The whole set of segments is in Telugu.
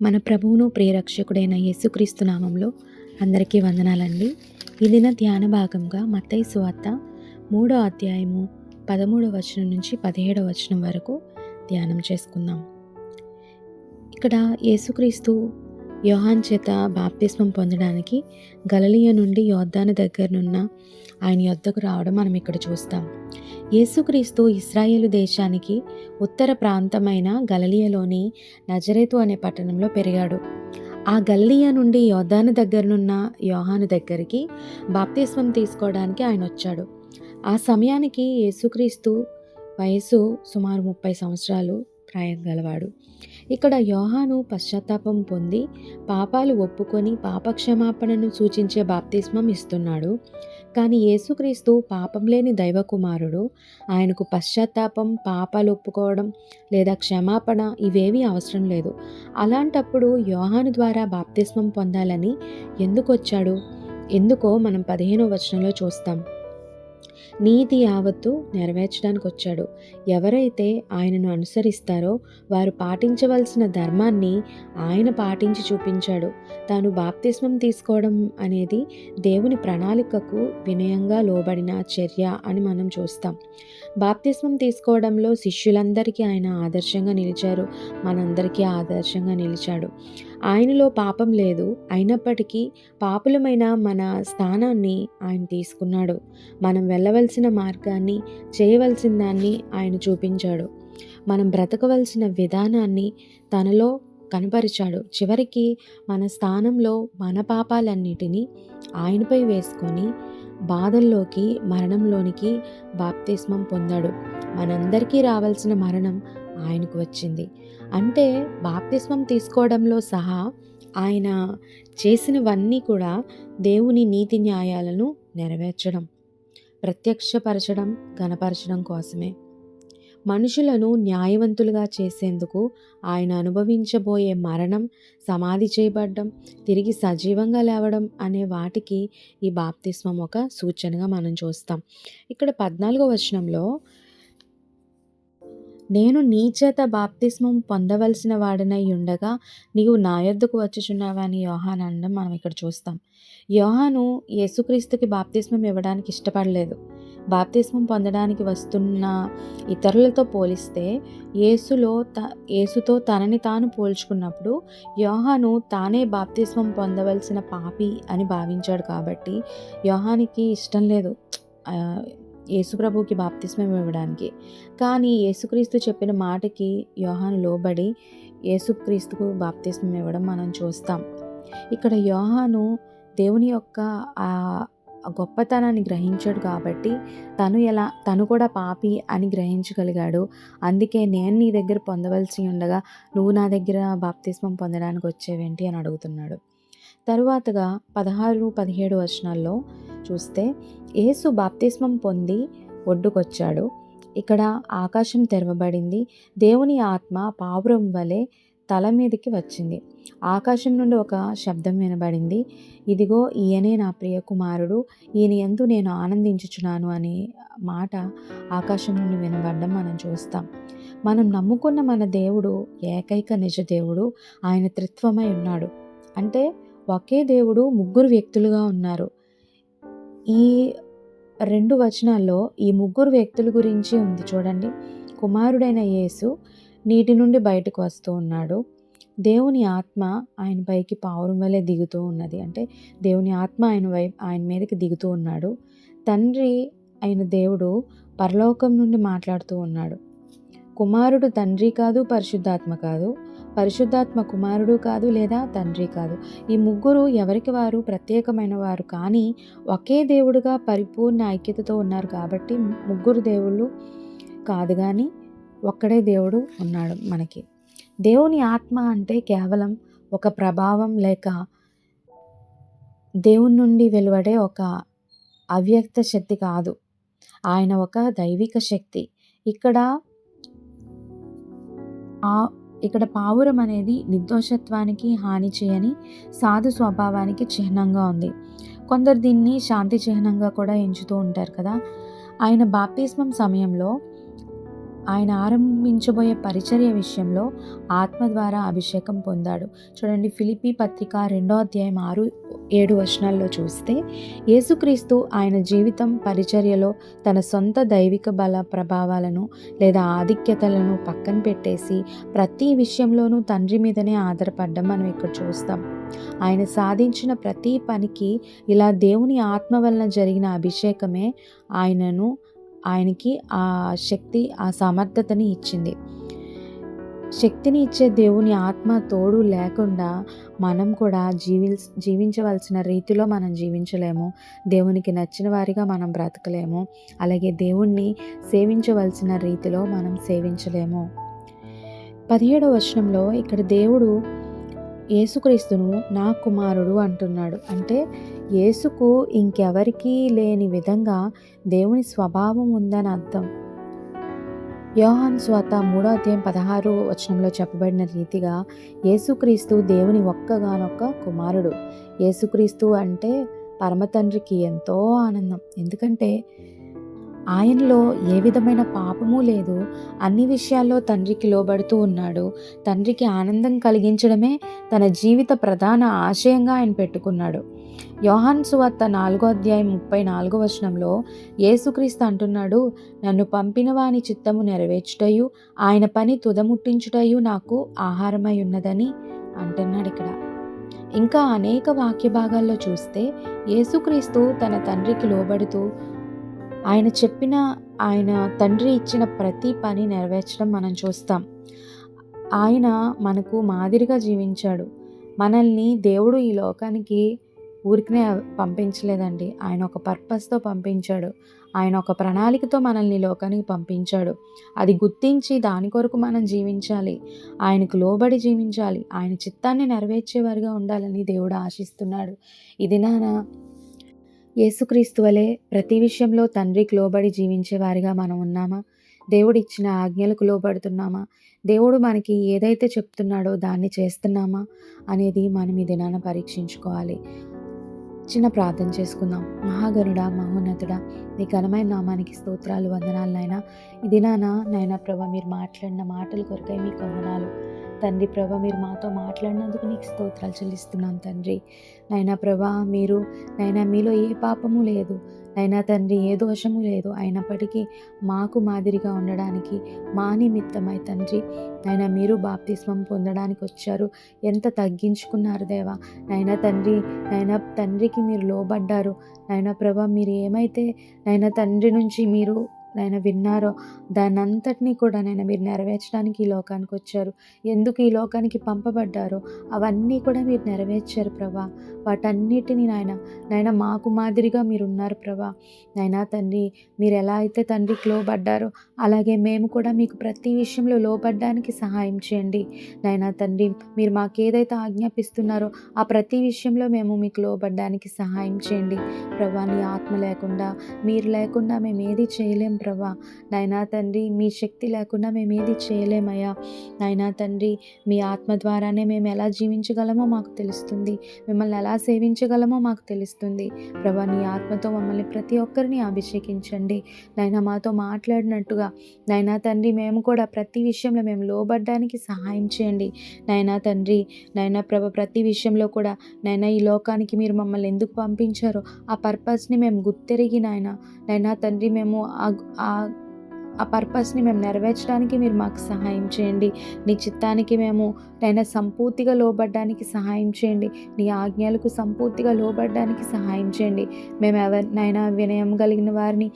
మన ప్రభువును ప్రియరక్షకుడైన యేసుక్రీస్తు నామంలో అందరికీ వందనాలండి. ఈ దిన ధ్యాన భాగంగా మత్తయి సువార్త 3వ అధ్యాయము 13వ వచనం నుంచి 17వ వచనం వరకు ధ్యానం చేసుకుందాం. ఇక్కడ యేసుక్రీస్తు యోహాను చేత బాప్తిస్మం పొందడానికి గలిలయ నుండి యోర్దాను దగ్గరనున్న ఆయన యొద్దకు రావడం మనం ఇక్కడ చూస్తాం. యేసుక్రీస్తు ఇశ్రాయేలు దేశానికి ఉత్తర ప్రాంతమైన గలిలయలోని నజరేతు అనే పట్టణంలో పెరిగాడు. ఆ గలిలయ నుండి యోర్దాను దగ్గరనున్న యోహాను దగ్గరికి బాప్తిస్మం తీసుకోవడానికి ఆయన వచ్చాడు. ఆ సమయానికి యేసుక్రీస్తు వయసు సుమారు 30 సంవత్సరాలు ప్రాయం గలవాడు. ఇక్కడ యోహాను పశ్చాత్తాపం పొంది పాపాలు ఒప్పుకొని పాపక్షమాపణను సూచించే బాప్తిస్మం ఇస్తున్నాడు. కానీ యేసుక్రీస్తు పాపం లేని దైవ కుమారుడు. ఆయనకు పశ్చాత్తాపం, పాపాలు ఒప్పుకోవడం లేదా క్షమాపణ ఇవేవీ అవసరం లేదు. అలాంటప్పుడు యోహాను ద్వారా బాప్తిస్మం పొందాలని ఎందుకు వచ్చాడు? ఎందుకో మనం 15వ వచనంలో చూస్తాం. నీతి యావత్తు నెరవేర్చడానికి వచ్చాడు. ఎవరైతే ఆయనను అనుసరిస్తారో వారు పాటించవలసిన ధర్మాన్ని ఆయన పాటించి చూపించాడు. తాను బాప్తిస్మం తీసుకోవడం అనేది దేవుని ప్రణాళికకు వినయంగా లోబడిన చర్య అని మనం చూస్తాం. బాప్తిస్మం తీసుకోవడంలో శిష్యులందరికీ ఆయన ఆదర్శంగా నిలిచారు. మనందరికీ ఆదర్శంగా నిలిచాడు. ఆయనలో పాపం లేదు, అయినప్పటికీ పాపులమైన మన స్థానాన్ని ఆయన తీసుకున్నాడు. మనం వెళ్ళవలసిన మార్గాన్ని, చేయవలసిన దాన్ని ఆయన చూపించాడు. మనం బ్రతకవలసిన విధానాన్ని తనలో కనపరిచాడు. చివరికి మన స్థానంలో మన పాపాలన్నిటినీ ఆయనపై వేసుకొని బాధల్లోకి, మరణంలోనికి బాప్తిస్మం పొందాడు. మనందరికీ రావాల్సిన మరణం ఆయనకు వచ్చింది. అంటే బాప్తిస్మం తీసుకోవడంలో సహా ఆయన చేసినవన్నీ కూడా దేవుని నీతి న్యాయాలను నెరవేర్చడం, ప్రత్యక్షపరచడం, ఘనపరచడం కోసమే. మనుషులను న్యాయవంతులుగా చేసేందుకు ఆయన అనుభవించబోయే మరణం, సమాధి చేయబడడం, తిరిగి సజీవంగా లేవడం అనే వాటికి ఈ బాప్తిస్మం ఒక సూచనగా మనం చూస్తాం. ఇక్కడ 14వ వచనంలో నేను నీ చేత బాప్తిస్మం పొందవలసిన వాడనై ఉండగా నీవు నా యొద్దకు వచ్చుచున్నావా అని యోహాను అనడం మనం ఇక్కడ చూస్తాం. యోహాను యేసుక్రీస్తుకి బాప్తిస్మం ఇవ్వడానికి ఇష్టపడలేదు. బాప్తిస్మం పొందడానికి వస్తున్న ఇతరులతో పోలిస్తే యేసుతో తనని తాను పోల్చుకున్నప్పుడు యోహాను తానే బాప్తిస్మం పొందవలసిన పాపి అని భావించాడు. కాబట్టి యోహానికి ఇష్టం లేదు యేసుప్రభుకి బాప్తిస్మం ఇవ్వడానికి. కానీ యేసుక్రీస్తు చెప్పిన మాటకి యోహాను లోబడి యేసుక్రీస్తుకు బాప్తిస్మం ఇవ్వడం మనం చూస్తాం. ఇక్కడ యోహాను దేవుని యొక్క ఆ గొప్పతనాన్ని గ్రహించాడు కాబట్టి తను కూడా పాపి అని గ్రహించగలిగాడు. అందుకే నేను నీ దగ్గర పొందవలసి ఉండగా నువ్వు నా దగ్గర బాప్తిస్మం పొందడానికి వచ్చేవేంటి అని అడుగుతున్నాడు. తరువాతగా 16, 17 వచనాల్లో చూస్తే యేసు బాప్తిస్మం పొంది ఒడ్డుకొచ్చాడు. ఇక్కడ ఆకాశం తెరవబడింది. దేవుని ఆత్మ పావురం వలె తల మీదకి వచ్చింది. ఆకాశం నుండి ఒక శబ్దం వినబడింది. ఇదిగో ఈయనే నా ప్రియ కుమారుడు, ఈయన యందు నేను ఆనందించుచున్నాను అనే మాట ఆకాశం నుండి వినబడడం మనం చూస్తాం. మనం నమ్ముకున్న మన దేవుడు ఏకైక నిజ దేవుడు. ఆయన త్రిత్వమై ఉన్నాడు. అంటే ఒకే దేవుడు ముగ్గురు వ్యక్తులుగా ఉన్నారు. ఈ 2 వచనాల్లో ఈ ముగ్గురు వ్యక్తుల గురించి ఉంది చూడండి. కుమారుడైన యేసు నీటి నుండి బయటకు వస్తూ ఉన్నాడు. దేవుని ఆత్మ ఆయన పైకి పావురం వలె దిగుతూ ఉన్నది. అంటే దేవుని ఆత్మ ఆయన మీదకి దిగుతూ ఉన్నాడు. తండ్రి అయిన దేవుడు పరలోకం నుండి మాట్లాడుతూ ఉన్నాడు. కుమారుడు తండ్రి కాదు, పరిశుద్ధాత్మ కాదు, పరిశుద్ధాత్మ కుమారుడు కాదు లేదా తండ్రి కాదు. ఈ ముగ్గురు ఎవరికి వారు ప్రత్యేకమైన వారు, కానీ ఒకే దేవుడుగా పరిపూర్ణ ఐక్యతతో ఉన్నారు. కాబట్టి ముగ్గురు దేవుళ్ళు కాదు, కానీ ఒక్కడే దేవుడు ఉన్నాడు మనకి. దేవుని ఆత్మ అంటే కేవలం ఒక ప్రభావం లేక దేవుని నుండి వెలువడే ఒక అవ్యక్త శక్తి కాదు. ఆయన ఒక దైవిక శక్తి. ఇక్కడ పావురం అనేది నిర్దోషత్వానికి హాని చేయని సాధు స్వభావానికి చిహ్నంగా ఉంది. కొందరు దీన్ని శాంతి చిహ్నంగా కూడా ఎంచుతూ ఉంటారు కదా. ఆయన బాప్తిస్మం సమయంలో ఆయన ఆరంభించబోయే పరిచర్య విషయంలో ఆత్మ ద్వారా అభిషేకం పొందాడు. చూడండి, ఫిలిప్పీ పత్రిక 2వ అధ్యాయం 6-7 వచనాల్లో చూస్తే, యేసుక్రీస్తు ఆయన జీవితం పరిచర్యలో తన సొంత దైవిక బల ప్రభావాలను లేదా ఆధిక్యతలను పక్కన పెట్టేసి ప్రతి విషయంలోనూ తండ్రి మీదనే ఆధారపడ్డం మనం ఇక్కడ చూస్తాం. ఆయన సాధించిన ప్రతి పనికి ఇలా దేవుని ఆత్మ వలన జరిగిన అభిషేకమే ఆయనకి ఆ శక్తి, ఆ సమర్థతని ఇచ్చింది. శక్తిని ఇచ్చే దేవుని ఆత్మ తోడు లేకుండా మనం కూడా జీవించవలసిన రీతిలో మనం జీవించలేము. దేవునికి నచ్చిన వారిగా మనం బ్రతకలేము. అలాగే దేవుణ్ణి సేవించవలసిన రీతిలో మనం సేవించలేము. 17వ వచనంలో ఇక్కడ దేవుడు యేసుక్రీస్తును నా కుమారుడు అంటున్నాడు. అంటే యేసుకు ఇంకెవరికీ లేని విధంగా దేవుని స్వభావం ఉందని అర్థం. యోహాను సువార్త 3వ అధ్యాయం 16వ వచనంలో చెప్పబడిన రీతిగా యేసుక్రీస్తు దేవుని ఒక్కగానొక్క కుమారుడు. యేసుక్రీస్తు అంటే పరమతండ్రికి ఎంతో ఆనందం. ఎందుకంటే ఆయనలో ఏ విధమైన పాపము లేదు. అన్ని విషయాల్లో తండ్రికి లోబడుతూ ఉన్నాడు. తండ్రికి ఆనందం కలిగించడమే తన జీవిత ప్రధాన ఆశయంగా ఆయన పెట్టుకున్నాడు. యోహాను సువార్త 4వ అధ్యాయం 34వ వచనంలో యేసుక్రీస్తు అంటున్నాడు, నన్ను పంపిన వాని చిత్తము నెరవేర్చుటయు ఆయన పని తుదముట్టించుటయు నాకు ఆహారమై ఉన్నదని అంటున్నాడు ఇక్కడ. ఇంకా అనేక వాక్య భాగాల్లో చూస్తే యేసుక్రీస్తు తన తండ్రికి లోబడుతూ ఆయన తండ్రి ఇచ్చిన ప్రతి పని నెరవేర్చడం మనం చూస్తాం. ఆయన మనకు మాదిరిగా జీవించాడు. మనల్ని దేవుడు ఈ లోకానికి ఊరికనే పంపించలేదండి. ఆయన ఒక పర్పస్తో పంపించాడు. ఆయన ఒక ప్రణాళికతో మనల్ని లోకానికి పంపించాడు. అది గుర్తించి దాని కొరకు మనం జీవించాలి. ఆయనకు లోబడి జీవించాలి. ఆయన చిత్తాన్ని నెరవేర్చేవారిగా ఉండాలని దేవుడు ఆశిస్తున్నాడు. ఇది యేసుక్రీస్తు వలె ప్రతి విషయంలో తండ్రికి లోబడి జీవించేవారిగా మనం ఉన్నామా? దేవుడు ఇచ్చిన ఆజ్ఞలకు లోబడుతున్నామా? దేవుడు మనకి ఏదైతే చెప్తున్నాడో దాన్ని చేస్తున్నామా అనేది మనం ఈ దినాన పరీక్షించుకోవాలి. చిన్న ప్రార్థన చేసుకుందాం. మహాగణుడా, మహోన్నతుడా, నీ ఘనమైన నామానికి స్తోత్రాలు, వందనాలు నాయనా. ఈ దినాన నాయనా ప్రభా, మీరు మాట్లాడిన మాటల కొరకై మీకు వందనాలు తండ్రి. ప్రభా, మీరు మాతో మాట్లాడినందుకు నీకు స్తోత్రాలు చెల్లిస్తున్నాను తండ్రి. నైనా ప్రభా, నైనా మీలో ఏ పాపము లేదు నైనా తండ్రి, ఏ దోషము లేదు. అయినప్పటికీ మాకు మాదిరిగా ఉండడానికి మా నిమిత్తమై తండ్రి నైనా మీరు బాప్తిస్మం పొందడానికి వచ్చారు. ఎంత తగ్గించుకున్నారు దేవా. నైనా తండ్రి, నైనా తండ్రికి మీరు లోబడ్డారు. నైనా ప్రభా, మీరు ఏమైతే నైనా తండ్రి నుంచి మీరు విన్నారో దానంతటినీ కూడా మీరు నెరవేర్చడానికి ఈ లోకానికి వచ్చారు. ఎందుకు ఈ లోకానికి పంపబడ్డారో అవన్నీ కూడా మీరు నెరవేర్చారు ప్రభా. వాటన్నిటిని నాయన మాకు మాదిరిగా మీరు ఉన్నారు ప్రభా. నైనా తండ్రి, మీరు ఎలా అయితే తండ్రికి లోబడ్డారో అలాగే మేము కూడా మీకు ప్రతి విషయంలో లోబడ్డానికి సహాయం చేయండి. నైనా తండ్రి, మీరు మాకేదైతే ఆజ్ఞాపిస్తున్నారో ఆ ప్రతి విషయంలో మేము మీకు లోబడ్డానికి సహాయం చేయండి ప్రభా. నీ ఆత్మ లేకుండా, మీరు లేకుండా మేము ఏది చేయలేం ప్రభా. నైనా తండ్రి, మీ శక్తి లేకుండా మేము ఏది చేయలేమయ్యా. నైనా తండ్రి, మీ ఆత్మ ద్వారానే మేము ఎలా జీవించగలమో మాకు తెలుస్తుంది. మిమ్మల్ని ఎలా సేవించగలమో మాకు తెలుస్తుంది ప్రభా. నీ ఆత్మతో మమ్మల్ని ప్రతి ఒక్కరిని అభిషేకించండి. నైనా మాతో మాట్లాడినట్టుగా నైనా తండ్రి, మేము కూడా ప్రతి విషయంలో మేము లోబడ్డానికి సహాయం చేయండి. నైనా తండ్రి, నైనా ప్రభా, ప్రతి విషయంలో కూడా నైనా ఈ లోకానికి మీరు మమ్మల్ని ఎందుకు పంపించారో ఆ పర్పస్ని మేము గుర్తెరిగి నైనా తండ్రి, మేము ఆ పర్పస్ని మేము నెరవేర్చడానికి మీరు మాకు సహాయం చేయండి. నీ చిత్తానికి మేము సంపూర్తిగా లోబడ్డానికి సహాయం చేయండి. నీ ఆజ్ఞలకు సంపూర్తిగా లోబడ్డానికి సహాయం చేయండి. మేము ఎవరినైనా వినయం కలిగిన వారిని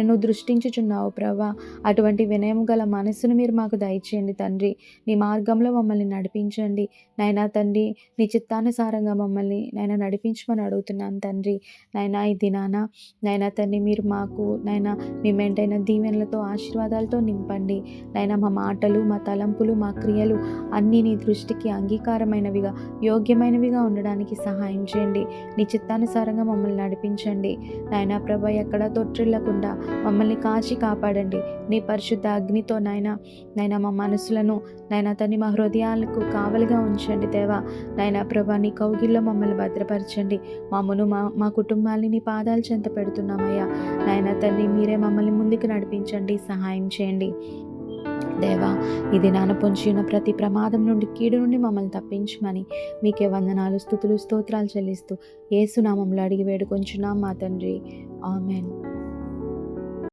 నువ్వు దృష్టించుచున్నావు ప్రభా. అటువంటి వినయం గల మనసును మీరు మాకు దయచేయండి తండ్రి. నీ మార్గంలో మమ్మల్ని నడిపించండి నైనా తండ్రి. నీ చిత్తానుసారంగా మమ్మల్ని నడిపించమని అడుగుతున్నాను తండ్రి. ఈ దినాన నైనా తండ్రి, మీరు మాకు మీ మెంటైన దీవెనలతో ఆశీర్వాదాలతో నింపండి. మా మాటలు, మా తలంపులు, మా క్రియలు అన్నీ నీ దృష్టికి అంగీకారమైనవిగా, యోగ్యమైనవిగా ఉండడానికి సహాయం చేయండి. నీ చిత్తానుసారంగా మమ్మల్ని నడిపించండి నాయనా ప్రభ. ఎక్కడ తొట్టిల్లకుండా మమ్మల్ని కాచి కాపాడండి. నీ పరిశుద్ధ అగ్నితో నైనా మా మనసులను తండ్రి, మా హృదయాలకు కావలిగా ఉంచండి దేవా. ప్రభ, నీ కౌగిల్లో మమ్మల్ని భద్రపరచండి. మా కుటుంబాన్ని నీ పాదాలు చెంత పెడుతున్నామయ్యా. తండ్రి, మీరే మమ్మల్ని ముందుకు నడిపించండి, సహాయం చేయండి. దేవా, ఈ దినాన పొంచి ఉన్న ప్రతి ప్రమాదం నుండి, కీడు నుండి మమ్మల్ని తప్పించమని మీకే వందనాలు, స్తుతులు, స్తోత్రాలు చెల్లిస్తూ యేసు నామములో అడిగి వేడుకొంచున్నాం మా తండ్రి. ఆమేన్.